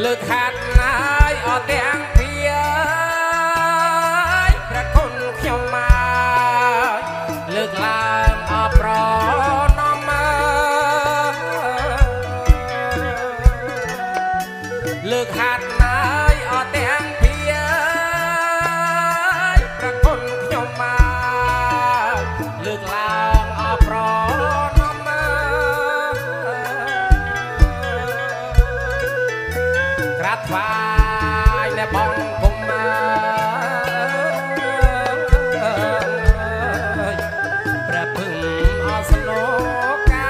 លើកហាត់ណាយអត់ទាំងពីព្រះគុណខ្ញុំមកលើកឡើងអបប្រណមលើកហាត់ណាយអត់ទាំងពីព្រះគុណខ្ញុំមកលើកឡើងអបប្រណមក្រាបថ្វាយและបងគុំព្រះភឹងអសនកា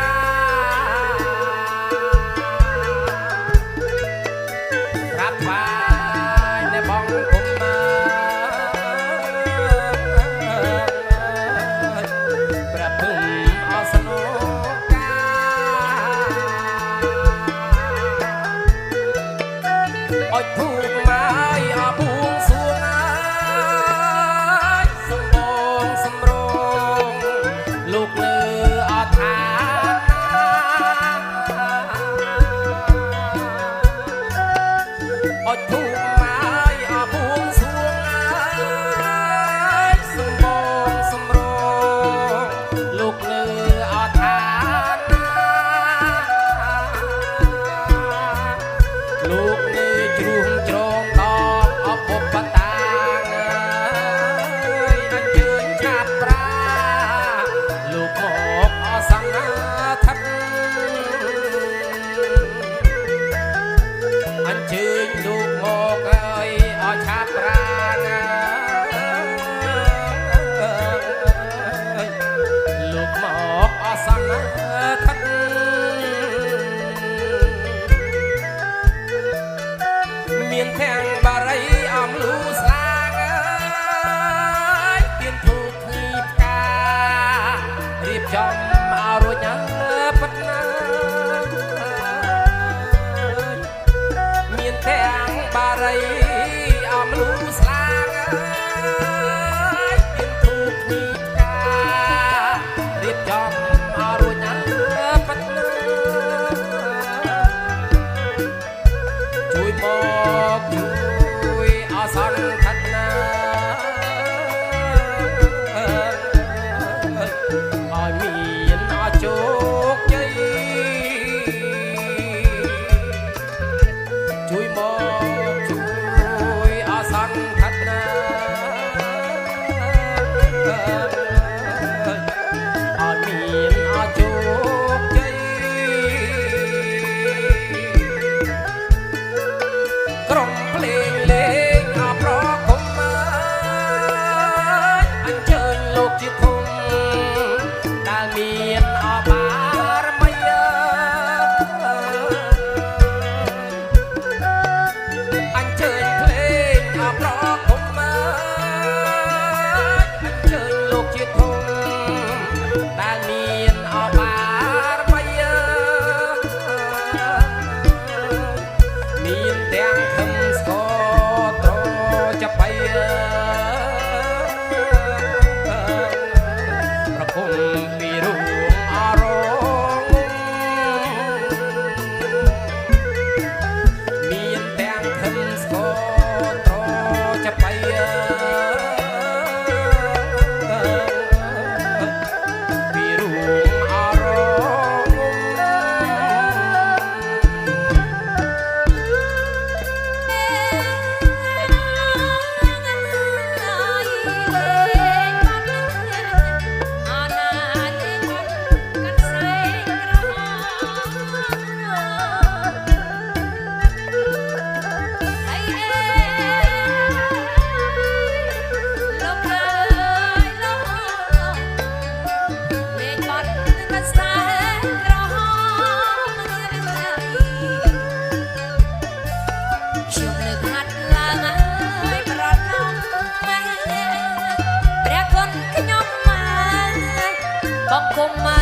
ក្រាបថ្វាយและបងគុំព្រះភឹងអសនកាអុចភូមិមកអបួងសួងសំបងសំរងលោកលើអត់ថាអុចភូមិមកអបួងសួងសំបងសំរងលោកលើអត់ថាលោកលើជ្រុងជ្រងដងអពុបតាអញ្ជើញឆាប់ប្រាលោកមកអសង្ឃថិតអញ្ជើញលោកមកអើយអឆាប់ប្រាលោកមកអសង្ឃថិតមានទាំងបារីអំលូស្លាងទៀនធូបញីផ្ការៀបចំឲ្យរួចប៉ុណ្ណាមានទាំងបារីអំលូស្លាងទៀនធូបញីផ្ការៀបចំឲ្យរួចប៉ុណ្ណាជួយមកជួយអសន្នថនាឲ្យមានអជោគជ័យជួយមកជួយអសន្នថនាឲ្យមានអជោគជ័យក្រុមភ្លេងលេងអបប្រគំអញ្ជើញលោកជាធំដែលមានអបារមីអញ្ជើញភ្លេងអបប្រគំអញ្ជើញលោកជាធំដែលមានអបារមីមានទាំងខឹមស្គរត្រចាប់បៃប្រគំពីរូងអរងមានទាំងខឹមស្គរត្រចាប់បៃពីរូងអរងបងគុំមក